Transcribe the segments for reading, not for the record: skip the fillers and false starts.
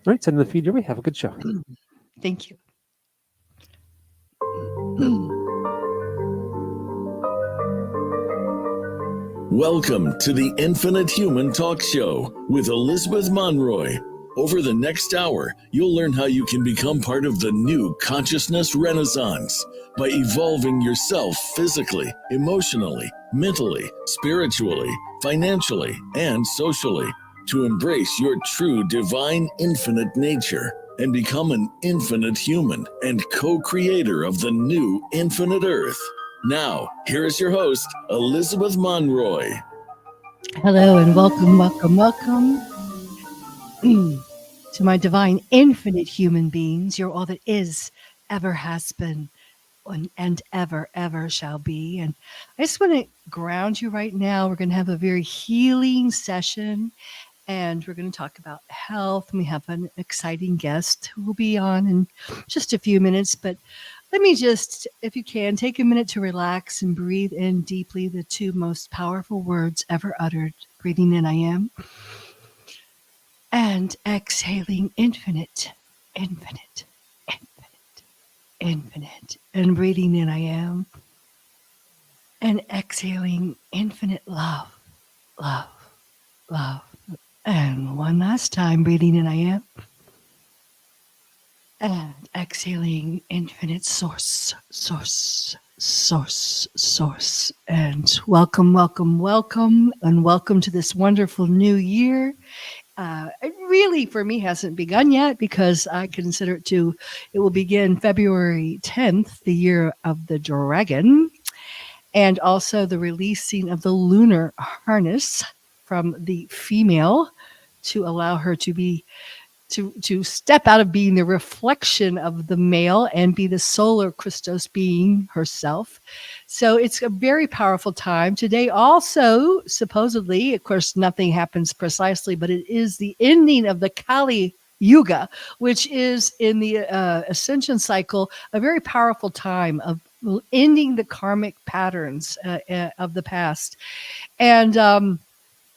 All right, send in the feed your way. Have a good show. Thank you. Welcome to the Infinite Human Talk Show with Elizabeth Monroy. Over the next hour, you'll learn how you can become part of the new consciousness renaissance by evolving yourself physically, emotionally, mentally, spiritually, financially, and socially to embrace your true divine infinite nature and become an infinite human and co-creator of the new infinite earth. Now, here is your host, Elizabeth Monroy. Hello and welcome to my divine infinite human beings. You're all that is, ever has been, and ever shall be. And I just want to ground you right now. We're going to have a very healing session. And we're going to talk about health. And we have an exciting guest who will be on in just a few minutes. But let me just, if you can, take a minute to relax and breathe in deeply the two most powerful words ever uttered. Breathing in, I am. And exhaling, infinite, infinite, infinite, infinite. And breathing in, I am. And exhaling, infinite love, love, love. And one last time, breathing in, I am. And exhaling, infinite source, source, source, source. And welcome, and welcome to this wonderful new year. It really, for me, hasn't begun yet because I consider it will begin February 10th, the year of the dragon, and also the releasing of the lunar harness from the female to allow her to be to step out of being the reflection of the male and be the solar Christos being herself. So it's a very powerful time. Today also, supposedly, of course, nothing happens precisely, but it is the ending of the Kali Yuga, which is in the ascension cycle, a very powerful time of ending the karmic patterns of the past. And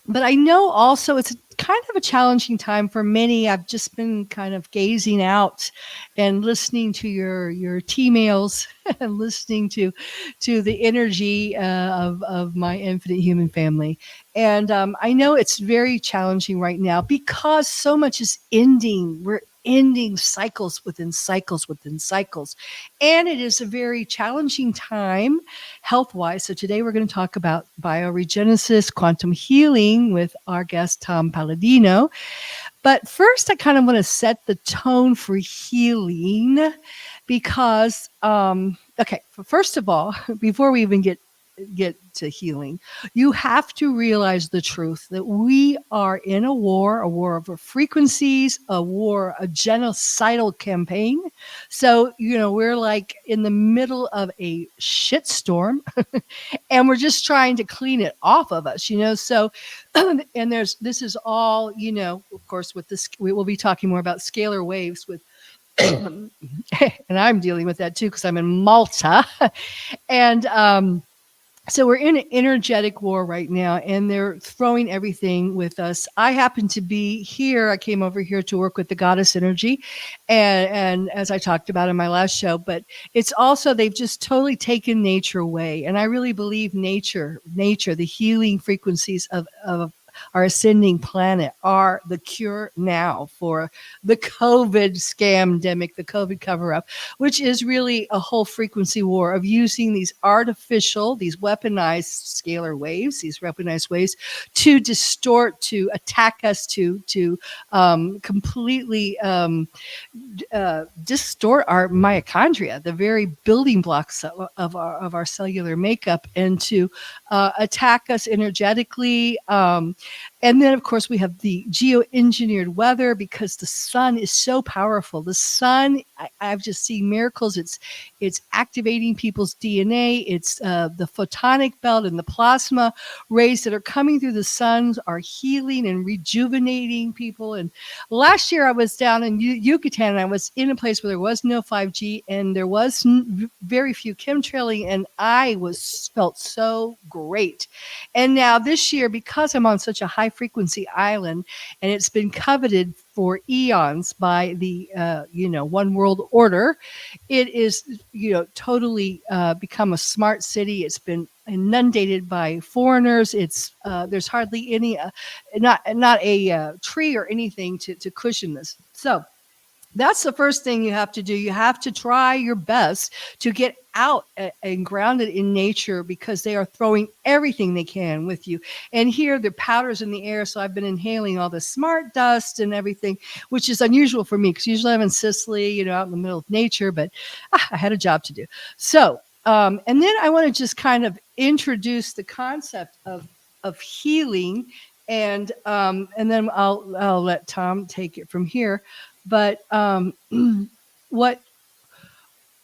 but I know also it's kind of a challenging time for many. I've just been kind of gazing out and listening to your T-mails and listening to the energy of my infinite human family. And I know it's very challenging right now because so much is ending. We're ending cycles within cycles within cycles. And it is a very challenging time health-wise. So today we're going to talk about bioregenesis, quantum healing with our guest, Tom Palladino. But first, I kind of want to set the tone for healing because, okay, first of all, before we even get to healing, you have to realize the truth that we are in a war of frequencies, a genocidal campaign. So, we're like in the middle of a shitstorm and we're just trying to clean it off of us, So, and this is all, of course, with this, we will be talking more about scalar waves with, and I'm dealing with that too, because I'm in Malta. And, so we're in an energetic war right now, and they're throwing everything with us. I happen to be here. I came over here to work with the goddess energy, and as I talked about in my last show, but it's also, they've just totally taken nature away. And I really believe nature, the healing frequencies of our ascending planet are the cure now for the COVID scamdemic, the COVID cover-up, which is really a whole frequency war of using these these weaponized scalar waves, these weaponized waves to distort, to attack us, to completely distort our mitochondria, the very building blocks of our cellular makeup, and to attack us energetically. And then, of course, we have the geoengineered weather because the sun is so powerful. The sun, I've just seen miracles. It's activating people's DNA. It's the photonic belt and the plasma rays that are coming through the suns are healing and rejuvenating people. And last year I was down in Yucatan, and I was in a place where there was no 5G and there was very few chemtrailing, and I felt so great. And now this year, because I'm on such a high frequency island, and it's been coveted for eons by the one world order. It is totally become a smart city. It's been inundated by foreigners. It's there's hardly any not a tree or anything to cushion this. So that's the first thing you have to do. You have to try your best to get out and grounded in nature, because they are throwing everything they can with you. And here, the powder's in the air, so I've been inhaling all the smart dust and everything, which is unusual for me, because usually I'm in Sicily, out in the middle of nature, but I had a job to do. So, and then I want to just kind of introduce the concept of healing, and then I'll let Tom take it from here. But what,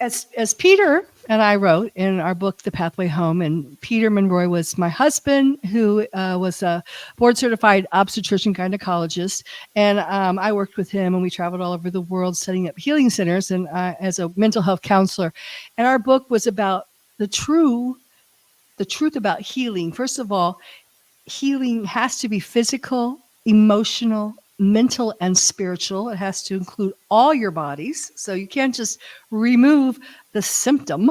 as Peter and I wrote in our book, The Pathway Home, and Peter Monroy was my husband, who was a board-certified obstetrician gynecologist, and I worked with him, and we traveled all over the world setting up healing centers, and as a mental health counselor. And our book was about the truth about healing. First of all, healing has to be physical, emotional, mental, and spiritual. It has to include all your bodies. So you can't just remove the symptom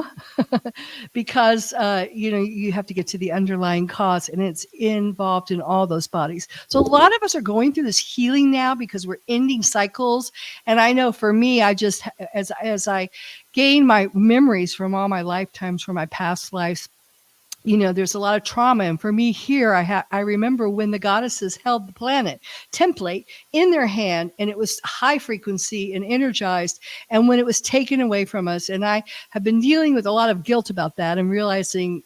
because, you have to get to the underlying cause, and it's involved in all those bodies. So a lot of us are going through this healing now because we're ending cycles. And I know for me, I just, as I gain my memories from all my lifetimes, from my past lives, there's a lot of trauma. And for me here, I remember when the goddesses held the planet template in their hand, and it was high frequency and energized. And when it was taken away from us, and I have been dealing with a lot of guilt about that, and realizing,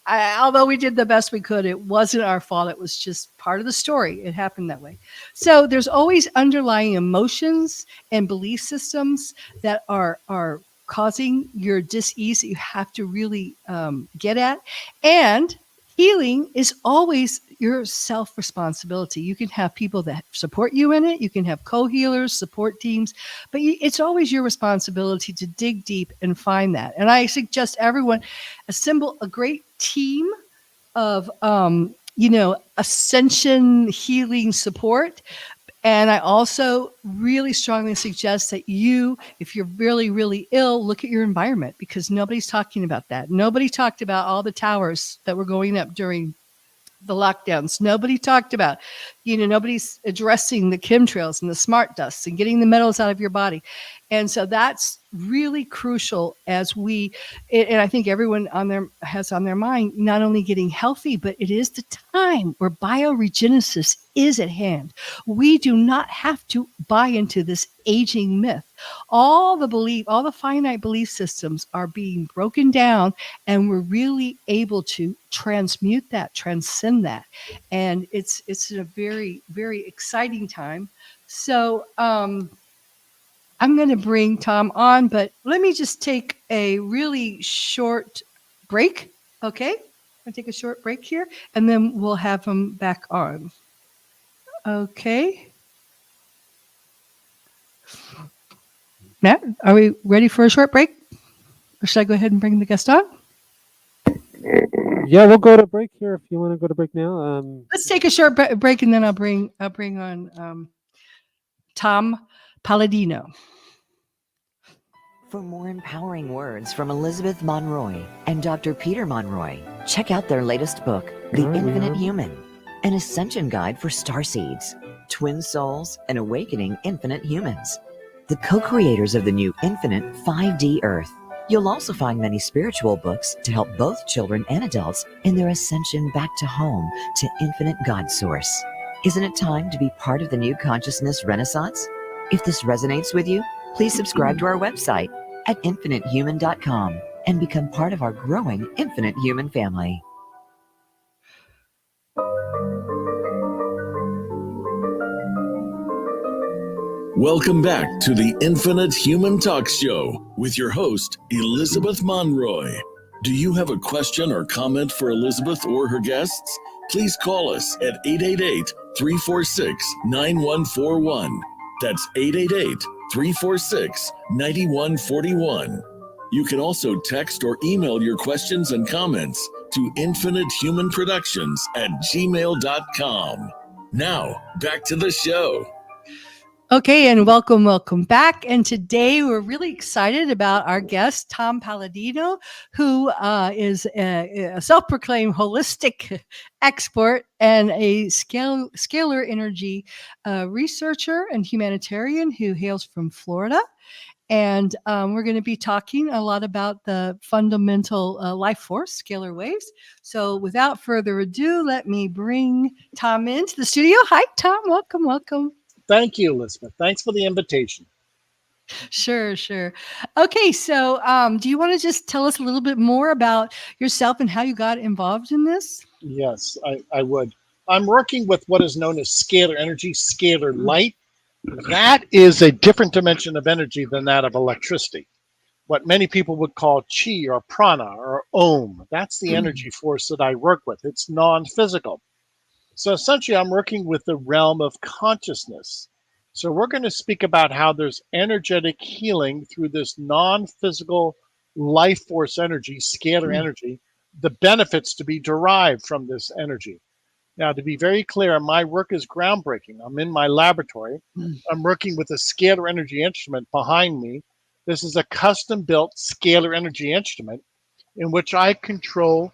although we did the best we could, it wasn't our fault. It was just part of the story. It happened that way. So there's always underlying emotions and belief systems that are causing your dis-ease that you have to really get at. And healing is always your self-responsibility. You can have people that support you in it. You can have co-healers, support teams, but it's always your responsibility to dig deep and find that. And I suggest everyone assemble a great team of, ascension healing support. And I also really strongly suggest that you, if you're really, really ill, look at your environment, because nobody's talking about that. Nobody talked about all the towers that were going up during the lockdowns. Nobody talked about, nobody's addressing the chemtrails and the smart dusts and getting the metals out of your body. And so that's really crucial as and I think everyone has on their mind, not only getting healthy, but it is the time where bioregenesis is at hand. We do not have to buy into this aging myth. All the finite belief systems are being broken down, and we're really able to transmute that, transcend that. And it's a very, very exciting time. So, I'm going to bring Tom on, but let me just take a really short break. Okay? I'll take a short break here, and then we'll have him back on. Okay. Matt, are we ready for a short break? Or should I go ahead and bring the guest on? Yeah, we'll go to break here if you want to go to break now. Let's take a short break, and then I'll bring on Tom Palladino. For more empowering words from Elizabeth Monroy and Dr. Peter Monroy, check out their latest book, The Infinite Human, an ascension guide for starseeds, twin souls, and awakening infinite humans. The co-creators of the new Infinite 5D Earth. You'll also find many spiritual books to help both children and adults in their ascension back to home, to infinite God Source. Isn't it time to be part of the new consciousness renaissance? If this resonates with you, please subscribe to our website at infinitehuman.com and become part of our growing Infinite Human family. Welcome back to the Infinite Human Talk Show with your host, Elizabeth Monroy. Do you have a question or comment for Elizabeth or her guests? Please call us at 888-346-9141. That's 888-346-9141. You can also text or email your questions and comments to infinitehumanproductions@gmail.com. Now, back to the show. Okay, and welcome back. And today we're really excited about our guest, Tom Palladino, who is a self-proclaimed holistic expert and a scalar energy researcher and humanitarian who hails from Florida. And we're going to be talking a lot about the fundamental life force, scalar waves. So without further ado, let me bring Tom into the studio. Hi, Tom. Welcome. Thank you, Elizabeth. Thanks for the invitation. Sure. Okay, so do you want to just tell us a little bit more about yourself and how you got involved in this? Yes, I would. I'm working with what is known as scalar energy, scalar light. That is a different dimension of energy than that of electricity. What many people would call chi or prana or om. That's the energy force that I work with. It's non-physical. So essentially, I'm working with the realm of consciousness. So we're going to speak about how there's energetic healing through this non-physical life force energy, scalar energy, the benefits to be derived from this energy. Now, to be very clear, my work is groundbreaking. I'm in my laboratory. I'm working with a scalar energy instrument behind me. This is a custom-built scalar energy instrument in which I control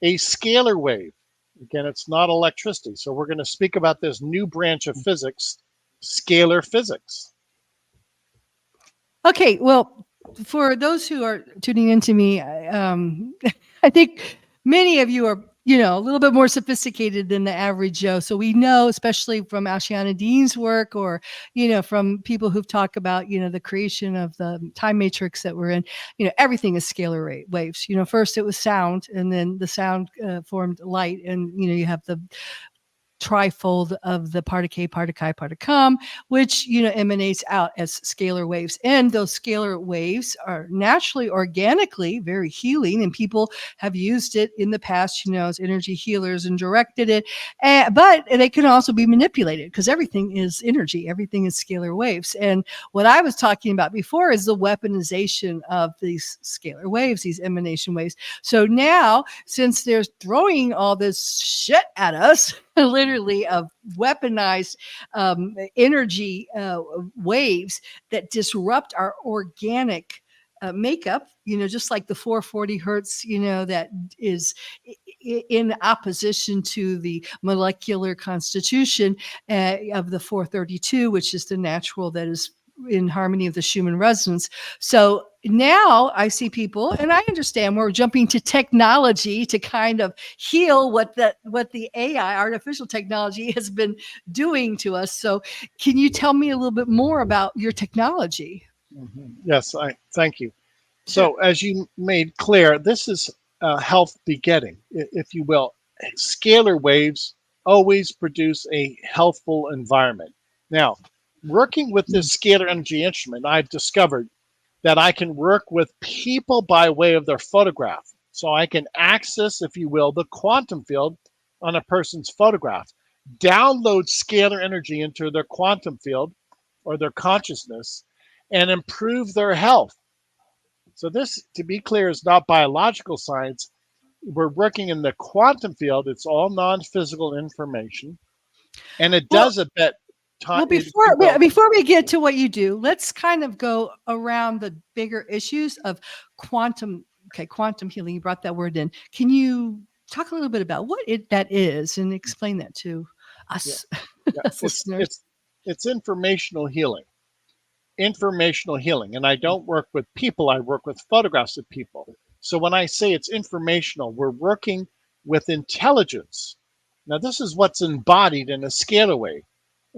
a scalar wave. Again, it's not electricity. So we're going to speak about this new branch of physics, scalar physics. Okay, well, for those who are tuning into me, I think many of you are, a little bit more sophisticated than the average Joe. So we know, especially from Ashiana Dean's work, or from people who've talked about, the creation of the time matrix that we're in. Everything is scalar waves. First it was sound, and then the sound formed light, and you have the trifold of the part of K, part of Chi, part of Com, which emanates out as scalar waves. And those scalar waves are naturally, organically very healing, and people have used it in the past, as energy healers and directed it. But they can also be manipulated, because everything is energy, everything is scalar waves. And what I was talking about before is the weaponization of these scalar waves, these emanation waves. So now, since they're throwing all this shit at us, literally of weaponized energy waves that disrupt our organic makeup, just like the 440 hertz, that is in opposition to the molecular constitution of the 432, which is the natural that is in harmony of the Schumann resonance. So now I see people, and I understand we're jumping to technology to kind of heal what the AI, artificial technology, has been doing to us. So can you tell me a little bit more about your technology? Yes, I thank you. So as you made clear, this is health begetting, if you will. Scalar waves always produce a healthful environment. Now, working with this scalar energy instrument, I've discovered that I can work with people by way of their photograph. So I can access, if you will, the quantum field on a person's photograph, download scalar energy into their quantum field or their consciousness, and improve their health. So this, to be clear, is not biological science. We're working in the quantum field. It's all non-physical information. And it does a bit. Well, before we get to what you do, let's kind of go around the bigger issues of quantum healing. You brought that word in. Can you talk a little bit about what that is and explain that to us, us listeners? It's informational healing. And I don't work with people. I work with photographs of people. So when I say it's informational, we're working with intelligence. Now, this is what's embodied in a scalar wave.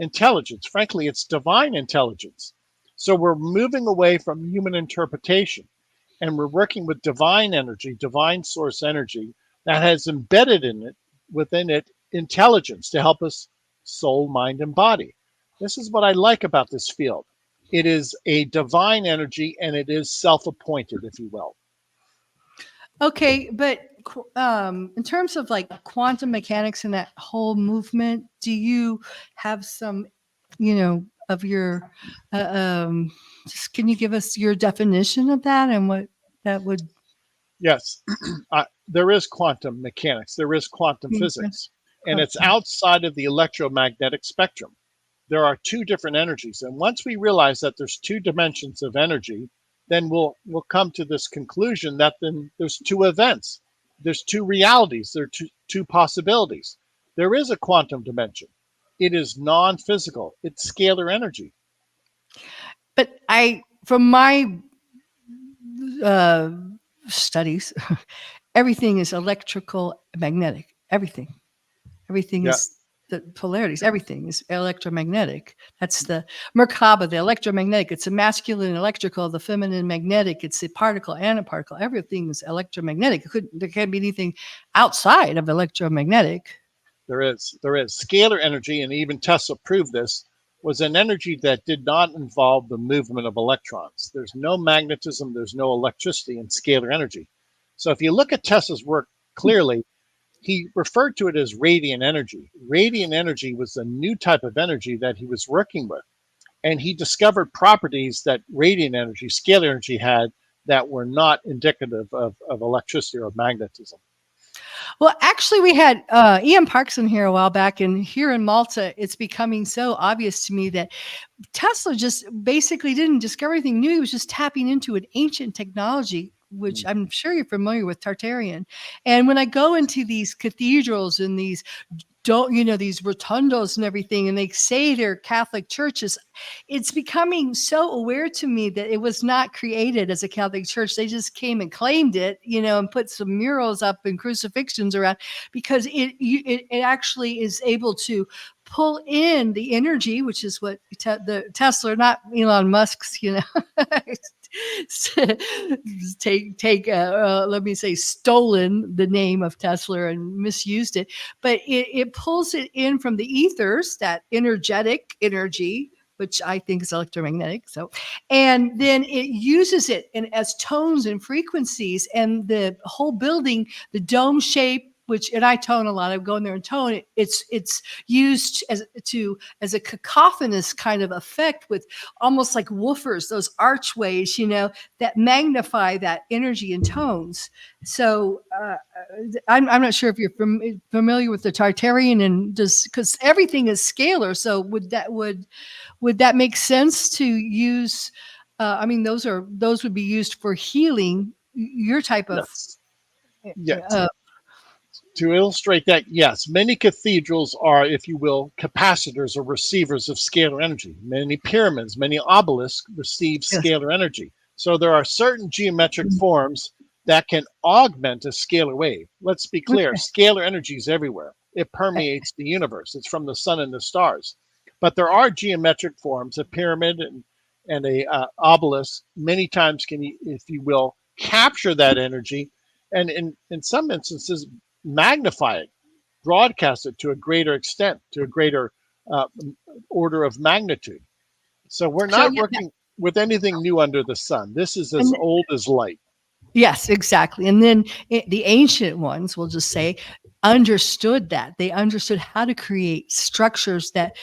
Intelligence. Frankly, it's divine intelligence. So we're moving away from human interpretation, and we're working with divine energy, divine source energy that has embedded within it intelligence to help us soul, mind, and body. This is what I like about this field. It is a divine energy, and it is self-appointed, if you will. Okay, but in terms of like quantum mechanics and that whole movement, do you have some, of your, just can you give us your definition of that and what that would? Yes, there is quantum mechanics. There is quantum physics. and it's outside of the electromagnetic spectrum. There are two different energies, and once we realize that there's two dimensions of energy, then we'll come to this conclusion that then there's two events, there's two realities, there are two possibilities. There is a quantum dimension. It is non-physical. It's scalar energy. But from my studies, everything is electrical, magnetic. Everything Yeah, is the polarities. Everything is electromagnetic. That's the Merkaba, the electromagnetic. It's a masculine electrical, the feminine magnetic. It's a particle and a particle. Everything is electromagnetic. There can't be anything outside of electromagnetic. there is. Scalar energy, and even Tesla proved this, was an energy that did not involve the movement of electrons. There's no magnetism, there's no electricity in scalar energy. So if you look at Tesla's work clearly, he referred to it as radiant energy. Radiant energy was a new type of energy that he was working with. And he discovered properties that radiant energy, scalar energy, had that were not indicative of electricity or magnetism. Well, actually, we had Ian Parkson here a while back, and here in Malta, it's becoming so obvious to me that Tesla just basically didn't discover anything new. He was just tapping into an ancient technology, which I'm sure you're familiar with, Tartarian. And when I go into these cathedrals and these these rotundos and everything, and they say they're Catholic churches, it's becoming so aware to me that it was not created as a Catholic church. They just came and claimed it, and put some murals up and crucifixions around, because it actually is able to pull in the energy, which is what the Tesla, not Elon Musk's, let me say, stolen the name of Tesla and misused it, but it pulls it in from the ethers, that energetic energy, which I think is electromagnetic. So, and then it uses it as tones and frequencies, and the whole building, the dome shape, and I tone a lot. I go in there and tone it. It's used as a cacophonous kind of effect, with almost like woofers, those archways, that magnify that energy and tones. So I'm not sure if you're familiar with the Tartarian, and because everything is scalar. So would that make sense to use? Those would be used for healing your type of. Yes. To illustrate that, yes, many cathedrals are, if you will, capacitors or receivers of scalar energy. Many pyramids, many obelisks receive scalar energy. So there are certain geometric forms that can augment a scalar wave. Let's be clear, scalar energy is everywhere. It permeates the universe. It's from the sun and the stars. But there are geometric forms. A pyramid and a obelisk many times can, if you will, capture that energy, and in some instances magnify it, broadcast it to a greater extent, to a greater order of magnitude. So we're not working with anything new under the sun. This is as old as light. Yes, exactly. And then the ancient ones, we'll just say, understood that. They understood how to create structures that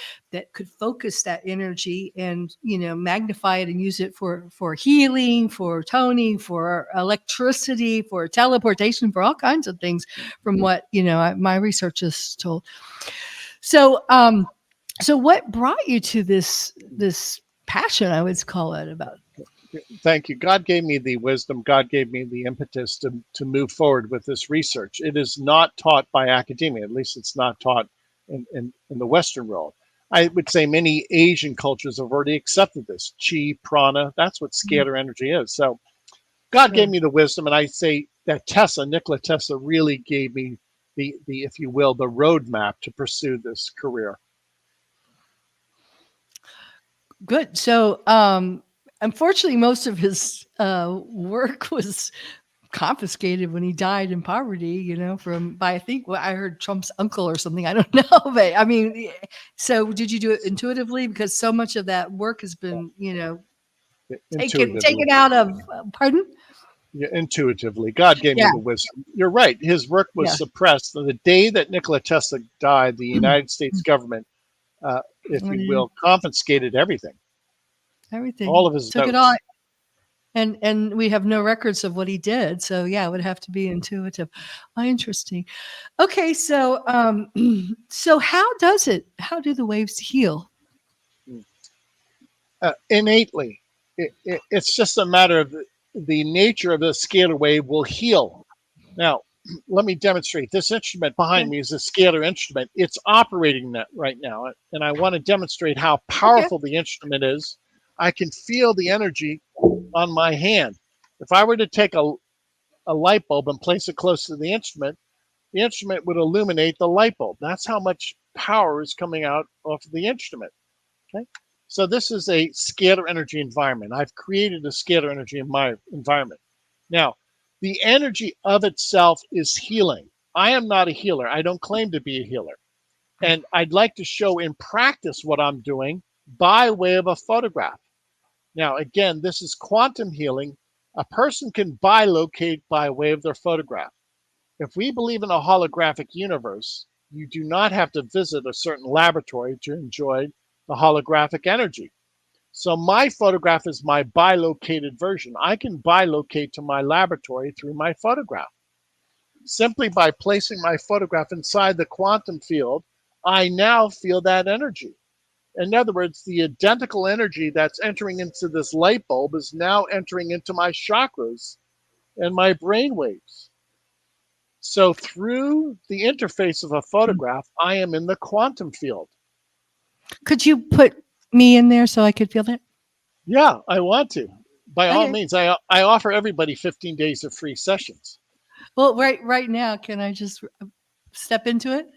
could focus that energy and, magnify it and use it for healing, for toning, for electricity, for teleportation, for all kinds of things, from what, my research has told. So, so what brought you to this passion, I would call it, about? Thank you. God gave me the wisdom. God gave me the impetus to move forward with this research. It is not taught by academia. At least it's not taught in the Western world. I would say many Asian cultures have already accepted this. Chi, prana, that's what scalar energy is. So God gave me the wisdom, and I say that Nikola Tesla really gave me the, if you will, the roadmap to pursue this career. Good. So, unfortunately, most of his work was confiscated when he died in poverty, by, I think, I heard Trump's uncle or something. I don't know. But so did you do it intuitively? Because so much of that work has been, taken out of, pardon? Yeah, intuitively. God gave me the wisdom. You're right. His work was suppressed. The day that Nikola Tesla died, the United States government, if you will, confiscated everything. Everything. All of his took notes. it all. and we have no records of what he did. So yeah, it would have to be intuitive. Oh, interesting. Okay, so so how do the waves heal? Innately. It's just a matter of the nature of the scalar wave will heal. Now, let me demonstrate. This instrument behind me is a scalar instrument. It's operating that right now, and I want to demonstrate how powerful the instrument is. I can feel the energy on my hand. If I were to take a light bulb and place it close to the instrument would illuminate the light bulb. That's how much power is coming out of the instrument. Okay. So this is a scalar energy environment. I've created a scalar energy in my environment. Now, the energy of itself is healing. I am not a healer. I don't claim to be a healer. And I'd like to show in practice what I'm doing by way of a photograph. Now, again, this is quantum healing. A person can bilocate by way of their photograph. If we believe in a holographic universe, you do not have to visit a certain laboratory to enjoy the holographic energy. So my photograph is my bilocated version. I can bilocate to my laboratory through my photograph. Simply by placing my photograph inside the quantum field, I now feel that energy. In other words, the identical energy that's entering into this light bulb is now entering into my chakras and my brain waves. So through the interface of a photograph, I am in the quantum field. Could you put me in there so I could feel that? Yeah, I want to. By all means, I offer everybody 15 days of free sessions. Well, right now, can I just step into it?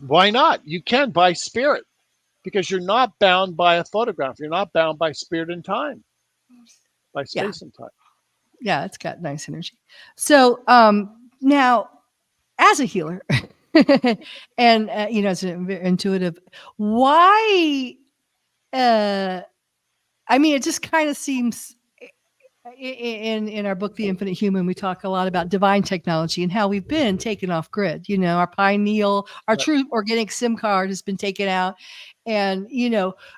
Why not? You can by spirit, because you're not bound by a photograph. You're not bound by spirit and time, by space and time. Yeah, it's got nice energy. So now, as a healer, and as an intuitive, why? I mean, it just kind of seems. In our book, The Infinite Human, we talk a lot about divine technology and how we've been taken off grid. Our pineal, our true organic SIM card has been taken out. And,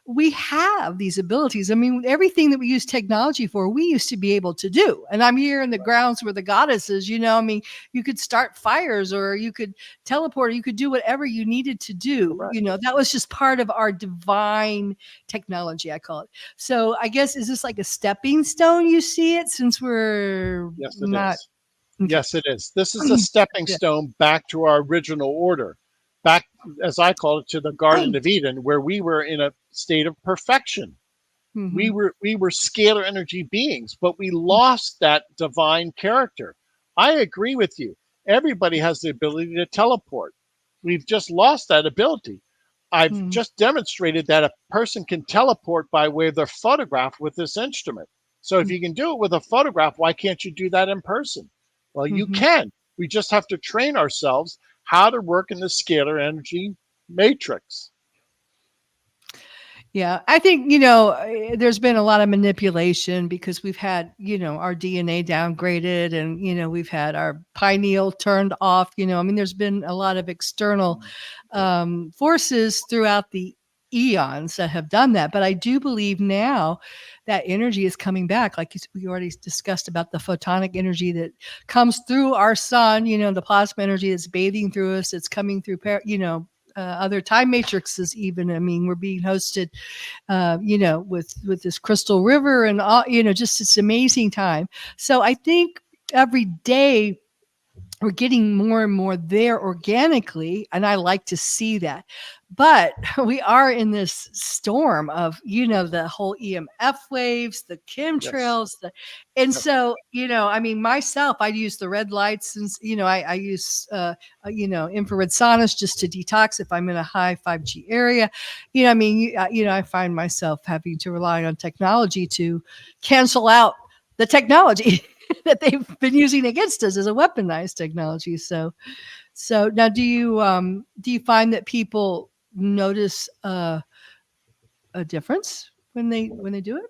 we have these abilities. I mean, everything that we use technology for, we used to be able to do. And I'm here in the grounds where the goddess is, I mean, you could start fires or you could teleport, or you could do whatever you needed to do. Correct. That was just part of our divine technology, I call it. So I guess, is this like a stepping stone? You see it since we're yes, not. Is. Okay. Yes, it is. This is a stepping stone back to our original order. Back, as I call it, to the Garden of Eden, where we were in a state of perfection. Mm-hmm. We were scalar energy beings, but we lost that divine character. I agree with you. Everybody has the ability to teleport. We've just lost that ability. I've just demonstrated that a person can teleport by way of their photograph with this instrument. So if you can do it with a photograph, why can't you do that in person? Well, you can. We just have to train ourselves how to work in the scalar energy matrix. Yeah, I think, there's been a lot of manipulation because we've had, our DNA downgraded and, we've had our pineal turned off. I mean, there's been a lot of external forces throughout the eons that have done that. But I do believe now that energy is coming back. Like we already discussed about the photonic energy that comes through our sun, the plasma energy that's bathing through us. It's coming through, other time matrices even. I mean, we're being hosted, with this crystal river and all, just this amazing time. So I think every day we're getting more and more there organically, and I like to see that. But we are in this storm of, the whole EMF waves, the chemtrails, so, I mean, myself, I use the red lights and, I use, infrared saunas just to detox if I'm in a high 5G area. I find myself having to rely on technology to cancel out the technology that they've been using against us as a weaponized technology. So now, do you find that people notice a difference when they do it?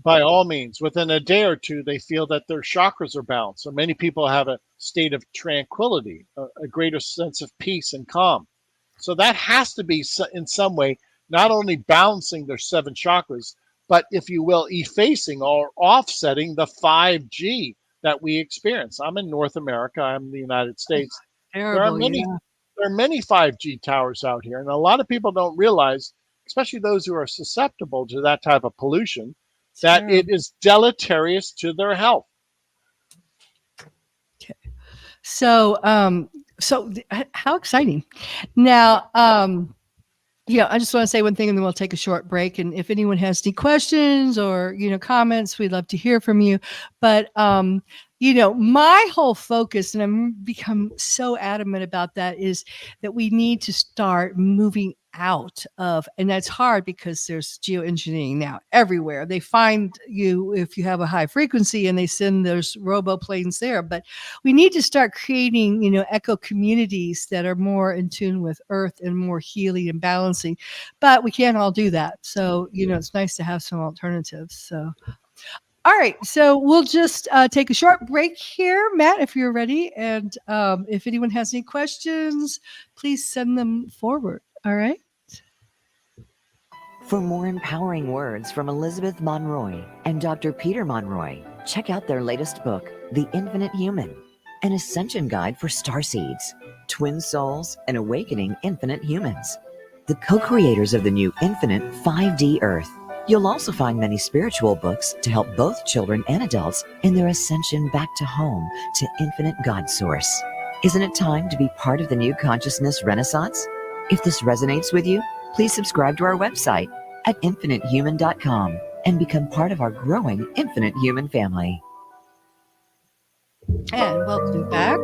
By all means, within a day or two, they feel that their chakras are balanced. So many people have a state of tranquility, a greater sense of peace and calm. So that has to be in some way not only balancing their 7 chakras, but if you will, effacing or offsetting the 5G that we experience. I'm in North America. I'm in the United States. There are Terrible, many yeah. there are many 5G towers out here, and a lot of people don't realize, especially those who are susceptible to that type of pollution, that it Terrible. is deleterious to their health. So, how exciting! Now, yeah, I just want to say one thing, and then we'll take a short break. And if anyone has any questions or comments, we'd love to hear from you. But my whole focus, and I'm become so adamant about that, is that we need to start moving out of, and that's hard because there's geoengineering now everywhere. They find you if you have a high frequency, and they send those robo planes there. But we need to start creating, eco communities that are more in tune with Earth and more healing and balancing. But we can't all do that. So, it's nice to have some alternatives. So, all right. So we'll just take a short break here, Matt, if you're ready. And if anyone has any questions, please send them forward. All right. For more empowering words from Elizabeth Monroy and Dr. Peter Monroy, check out their latest book, The Infinite Human, an ascension guide for starseeds, twin souls, and awakening infinite humans. The co-creators of the new infinite 5D Earth. You'll also find many spiritual books to help both children and adults in their ascension back to home, to infinite God Source. Isn't it time to be part of the new consciousness renaissance? If this resonates with you, please subscribe to our website at infinitehuman.com and become part of our growing Infinite Human family. And welcome back.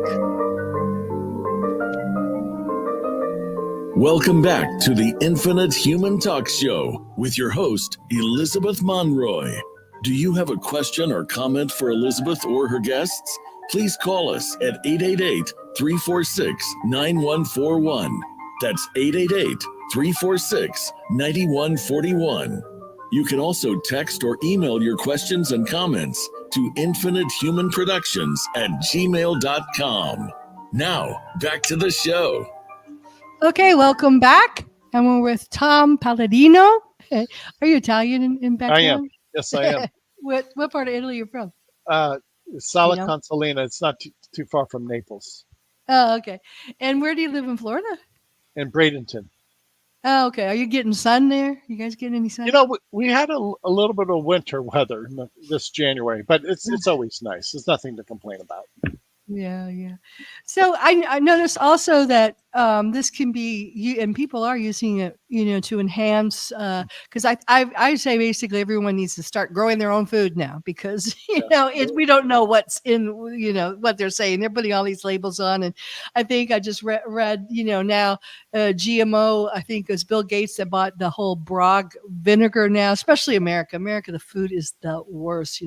Welcome back to the Infinite Human Talk Show with your host, Elizabeth Monroy. Do you have a question or comment for Elizabeth or her guests? Please call us at 888-346-9141. That's 888-346-9141. You can also text or email your questions and comments to infinitehumanproductions@gmail.com. Now, back to the show. Okay, welcome back. And we're with Tom Palladino. Are you Italian in background? I am. Yes, I am. What part of Italy are you from? Sala Consolina. It's not too far from Naples. Oh, okay. And where do you live in Florida? In Bradenton. Oh, okay. Are you getting sun there? You guys getting any sun? We had a little bit of winter weather this January, but it's always nice. There's nothing to complain about. Yeah. So I noticed also that this can be, and people are using it, to enhance. Because I say basically everyone needs to start growing their own food now, because we don't know what's in, what they're saying. They're putting all these labels on, and I think I just read, now GMO. I think it was Bill Gates that bought the whole Bragg vinegar now, especially America. America, the food is the worst.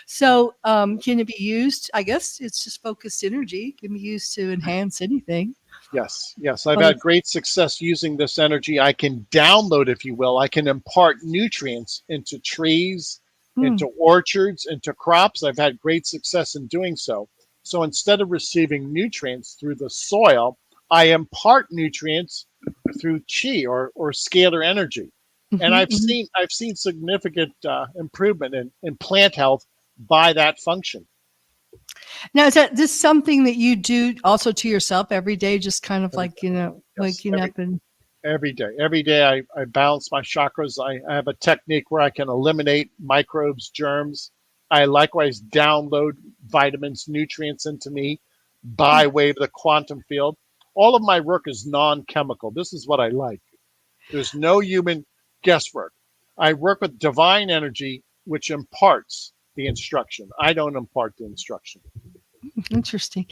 So can it be used? I guess it's just focused energy. Can be used to enhance anything. Yes. I've had great success using this energy. I can download, if you will. I can impart nutrients into trees, into orchards, into crops. I've had great success in doing so. So instead of receiving nutrients through the soil, I impart nutrients through chi or scalar energy. And I've seen significant improvement in plant health by that function. Now, is that this something that you do also to yourself every day, just kind of like, waking up and... Every day I balance my chakras. I have a technique where I can eliminate microbes, germs. I likewise download vitamins, nutrients into me by way of the quantum field. All of my work is non-chemical. This is what I like. There's no human guesswork. I work with divine energy, which imparts the instruction. I don't impart the instruction. Interesting.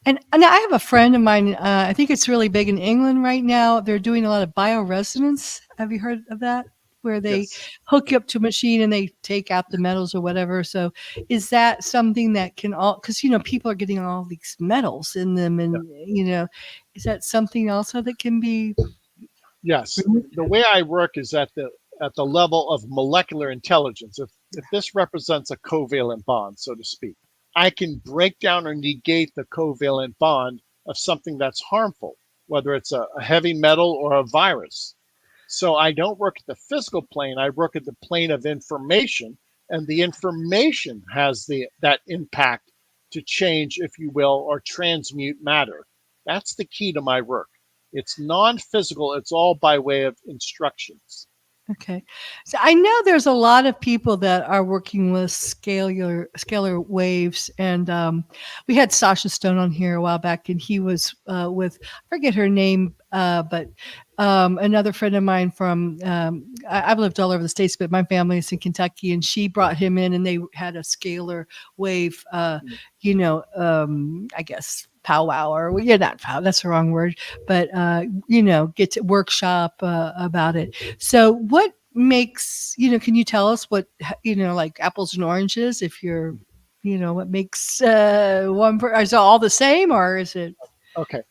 And I have a friend of mine, I think it's really big in England right now. They're doing a lot of bioresonance. Have you heard of that? Where they hook you up to a machine and they take out the metals or whatever. So is that something that can because, people are getting all these metals in them and, is that something also that can be? Yes. The way I work is at the level of molecular intelligence. If this represents a covalent bond, so to speak, I can break down or negate the covalent bond of something that's harmful, whether it's a heavy metal or a virus. So I don't work at the physical plane. I work at the plane of information, and the information has that impact to change, if you will, or transmute matter. That's the key to my work. It's non-physical. It's all by way of instructions. Okay. So I know there's a lot of people that are working with scalar waves. And we had Sasha Stone on here a while back, and he was with, I forget her name, but another friend of mine from, I've lived all over the States, but my family is in Kentucky, and she brought him in, and they had a scalar wave, I guess, powwow, or not powwow, that's the wrong word, but get to workshop about it. So what makes, can you tell us what, like apples and oranges, if you're, what makes is it all the same, or is it? Okay.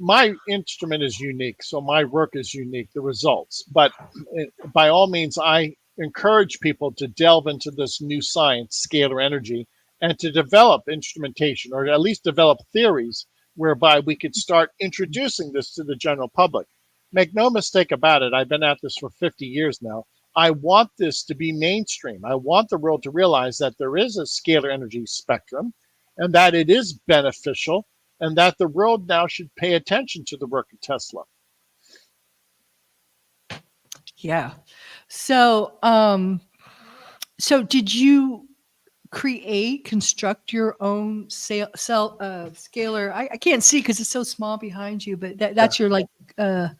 My instrument is unique, so my work is unique, the results. But by all means, I encourage people to delve into this new science, scalar energy, and to develop instrumentation, or at least develop theories whereby we could start introducing this to the general public. Make no mistake about it, I've been at this for 50 years now. I want this to be mainstream. I want the world to realize that there is a scalar energy spectrum and that it is beneficial, and that the world now should pay attention to the work of Tesla. Yeah. So, so did you construct your own scalar? I can't see because it's so small behind you, but that's your like yeah.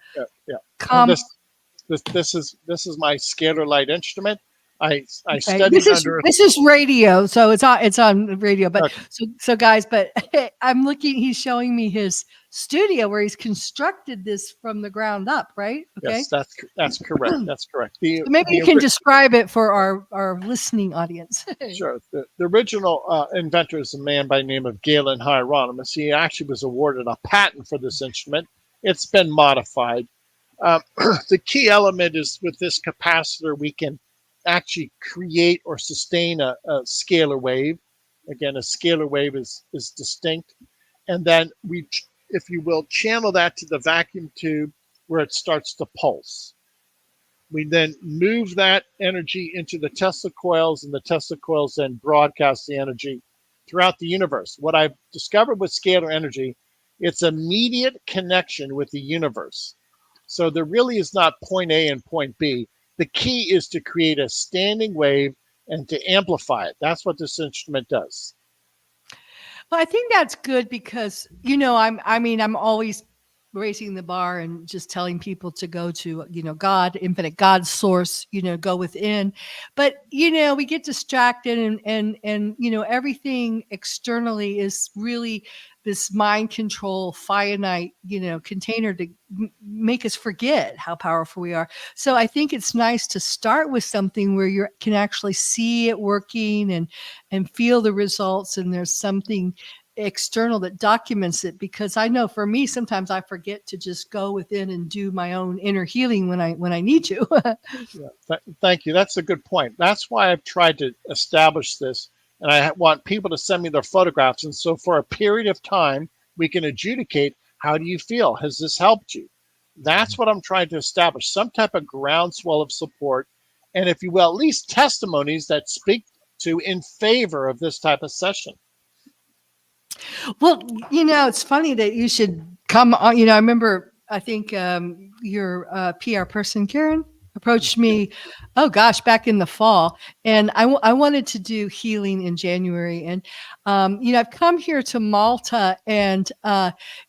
This is my scalar light instrument. I studied under. This is radio, so it's on radio. But okay. So guys, but I'm looking. He's showing me his studio where he's constructed this from the ground up, right? Okay. Yes, that's correct. That's correct. So maybe you can describe it for our listening audience. Sure. The original inventor is a man by the name of Galen Hieronymus. He actually was awarded a patent for this instrument. It's been modified. The key element is with this capacitor, we can actually create or sustain a scalar wave. Again, a scalar wave is distinct. And then we, if you will, channel that to the vacuum tube where it starts to pulse. We then move that energy into the Tesla coils, and the Tesla coils then broadcast the energy throughout the universe. What I've discovered with scalar energy, it's immediate connection with the universe. So there really is not point A and point B. The key is to create a standing wave and to amplify it. That's what this instrument does. Well, I think that's good because, I'm always raising the bar and just telling people to go to, God, infinite God source, go within. But, we get distracted and everything externally is really this mind control finite, container to make us forget how powerful we are. So I think it's nice to start with something where you can actually see it working and feel the results. And there's something external that documents it, because I know for me, sometimes I forget to just go within and do my own inner healing when I need to. Thank you. That's a good point. That's why I've tried to establish this. And I want people to send me their photographs. And so for a period of time, we can adjudicate, how do you feel? Has this helped you? That's what I'm trying to establish, some type of groundswell of support. And if you will, at least testimonies that speak to in favor of this type of session. Well, it's funny that you should come on. I remember, I think your PR person, Karen, approached me, back in the fall. And I wanted to do healing in January. And, I've come here to Malta and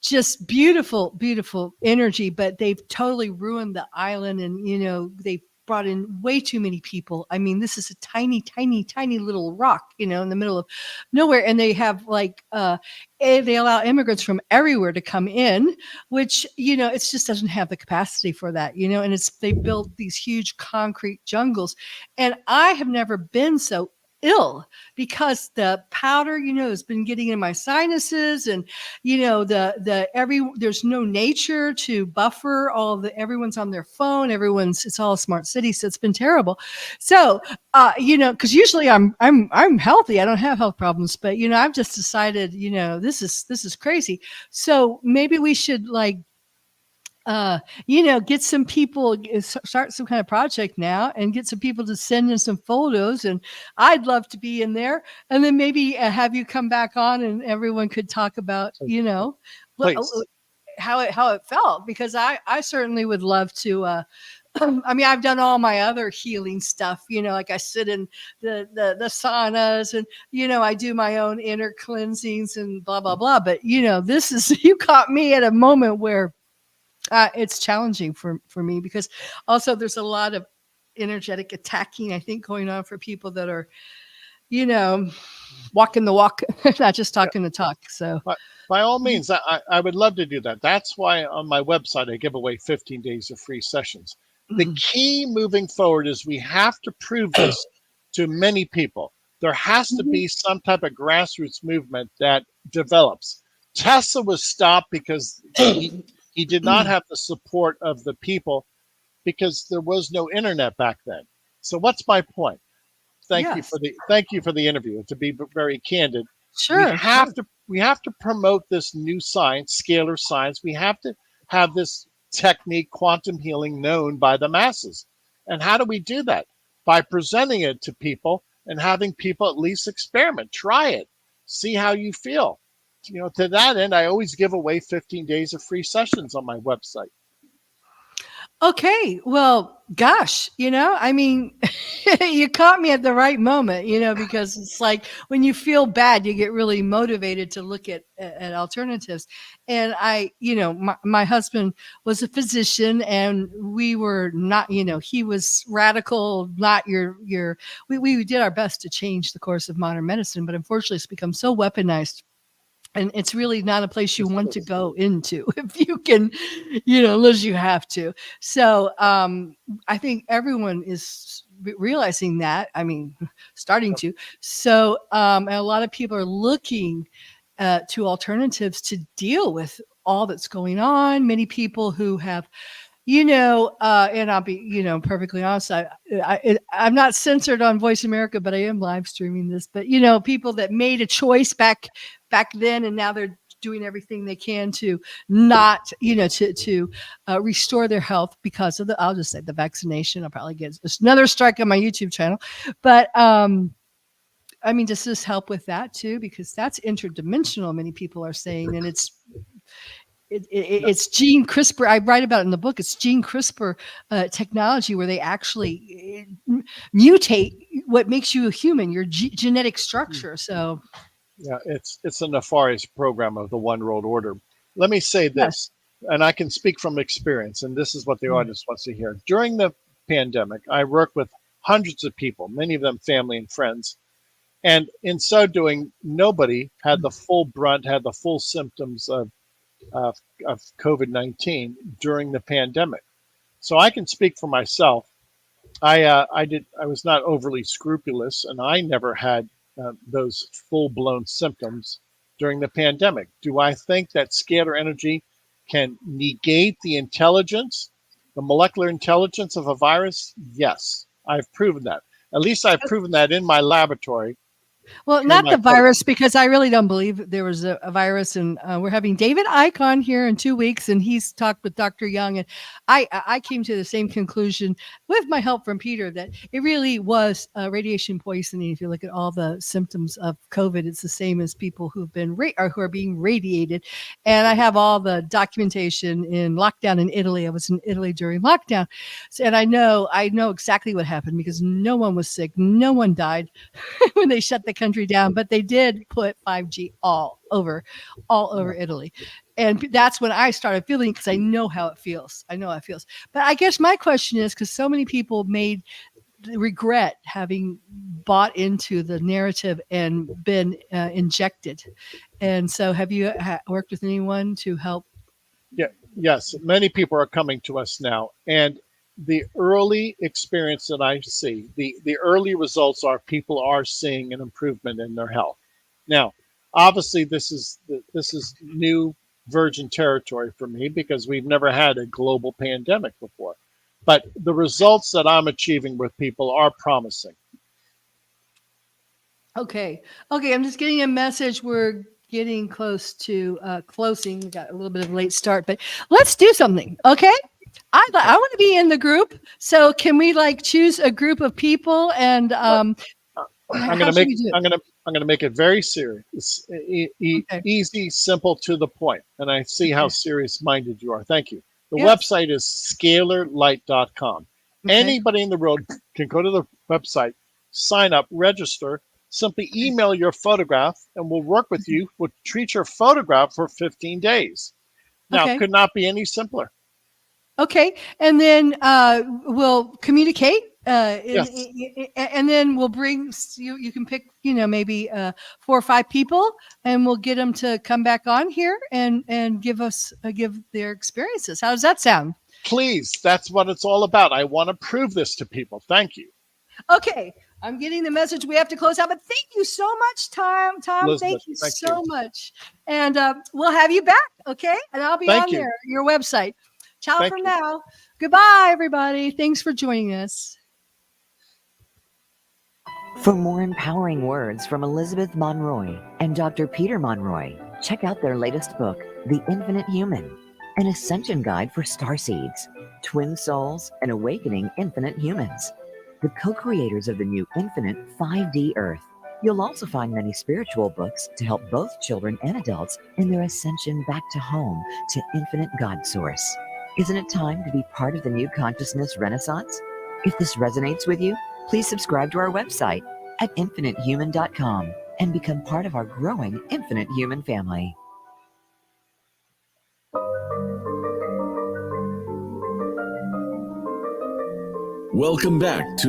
just beautiful, beautiful energy, but they've totally ruined the island. And, they've brought in way too many people. I mean, this is a tiny, tiny, tiny little rock, in the middle of nowhere. And they have they allow immigrants from everywhere to come in, which, it just doesn't have the capacity for that, and they built these huge concrete jungles. And I have never been so ill because the powder, has been getting in my sinuses, and there's no nature to buffer everyone's on their phone, it's all a smart city, so it's been terrible. So because usually I'm healthy, I don't have health problems, but I've just decided this is crazy. So maybe we should get some people, start some kind of project now and get some people to send in some photos. And I'd love to be in there. And then maybe have you come back on and everyone could talk about, Please. how it felt, because I certainly would love to, I mean, I've done all my other healing stuff, like I sit in the saunas and, I do my own inner cleansings and blah, blah, blah. But, this is, you caught me at a moment where it's challenging for me, because also there's a lot of energetic attacking, I think, going on for people that are, walking the walk, not just talking the talk. So by all means, I would love to do that. That's why on my website, I give away 15 days of free sessions. The key moving forward is we have to prove this to many people. There has to be some type of grassroots movement that develops. Tesla was stopped because he did not have the support of the people, because there was no internet back then. So what's my point? Thank you for the interview. To be very candid, sure, we have to promote this new science, scalar science. We have to have this technique, quantum healing, known by the masses. And how do we do that? By presenting it to people and having people at least experiment, try it, see how you feel. To that end, I always give away 15 days of free sessions on my website. Okay. Well, gosh, I mean, you caught me at the right moment, because it's like when you feel bad, you get really motivated to look at alternatives. And my husband was a physician, and we were not, he was radical, not we did our best to change the course of modern medicine, but unfortunately it's become so weaponized. And it's really not a place you want to go into if you can, unless you have to. So I think everyone is realizing that. I mean, starting to. So and a lot of people are looking to alternatives to deal with all that's going on. Many people who have, and I'll be, perfectly honest, I'm not censored on Voice America, but I am live streaming this. But, people that made a choice back then, and now they're doing everything they can to not, to restore their health because of I'll just say the vaccination. I'll probably get another strike on my YouTube channel. But, I mean, does this help with that too? Because that's interdimensional, many people are saying, and it's gene CRISPR. I write about it in the book. It's gene CRISPR technology, where they actually mutate what makes you a human, your genetic structure. So, yeah, it's a nefarious program of the One World Order. Let me say this, and I can speak from experience, and this is what the audience wants to hear. During the pandemic, I worked with hundreds of people, many of them family and friends, and in so doing, nobody had the full brunt, had the full symptoms of COVID-19 during the pandemic. So I can speak for myself. I was not overly scrupulous, and I never had those full-blown symptoms during the pandemic. Do I think that scalar energy can negate the intelligence, the molecular intelligence of a virus? Yes, I've proven that. At least I've proven that in my laboratory. Well, not the virus, because I really don't believe there was a virus. And we're having David Icke on here in 2 weeks, and he's talked with Dr. Young. And I came to the same conclusion with my help from Peter, that it really was radiation poisoning. If you look at all the symptoms of COVID, it's the same as people who've been who are being radiated. And I have all the documentation in lockdown in Italy. I was in Italy during lockdown. So, and I know exactly what happened, because no one was sick. No one died when they shut the country down, but they did put 5G all over Italy. And that's when I started feeling, because I know how it feels. But I guess my question is, because so many people regret having bought into the narrative and been injected. And so have you worked with anyone to help? Yeah, yes. Many people are coming to us now. And the early experience that I see, the early results are people are seeing an improvement in their health. Now, obviously, this is new virgin territory for me, because we've never had a global pandemic before. But the results that I'm achieving with people are promising. Okay. I'm just getting a message. We're getting close to closing. We got a little bit of a late start, but let's do something. Okay. I want to be in the group. So can we like choose a group of people and I'm how gonna should make we do it? I'm gonna make it very serious, Okay. easy, simple, to the point. And I see how serious minded you are. Thank you. The Yes. website is scalarlight.com. Okay. Anybody in the world can go to the website, sign up, register. Simply email your photograph, and we'll work with you. We'll treat your photograph for 15 days. Now, Okay. could not be any simpler. Okay. And then we'll communicate. Yes. And then we'll bring you. You can pick, maybe 4 or 5 people, and we'll get them to come back on here and give us give their experiences. How does that sound? Please, that's what it's all about. I want to prove this to people. Thank you. Okay, I'm getting the message. We have to close out, but thank you so much, Tom. Elizabeth, Thank you thank so you. much, and we'll have you back. Okay, and I'll be Thank on you. there, your website. Ciao Thank for you. now. Goodbye, everybody. Thanks for joining us. For more empowering words from Elizabeth Monroy and Dr. Peter Monroy, check out their latest book, The Infinite Human, an ascension guide for starseeds, twin souls, and awakening infinite humans, the co-creators of the new infinite 5D Earth. You'll also find many spiritual books to help both children and adults in their ascension back to home, to infinite God Source. Isn't it time to be part of the new consciousness renaissance? If this resonates with you, please subscribe to our website at infinitehuman.com and become part of our growing Infinite Human family. Welcome back to the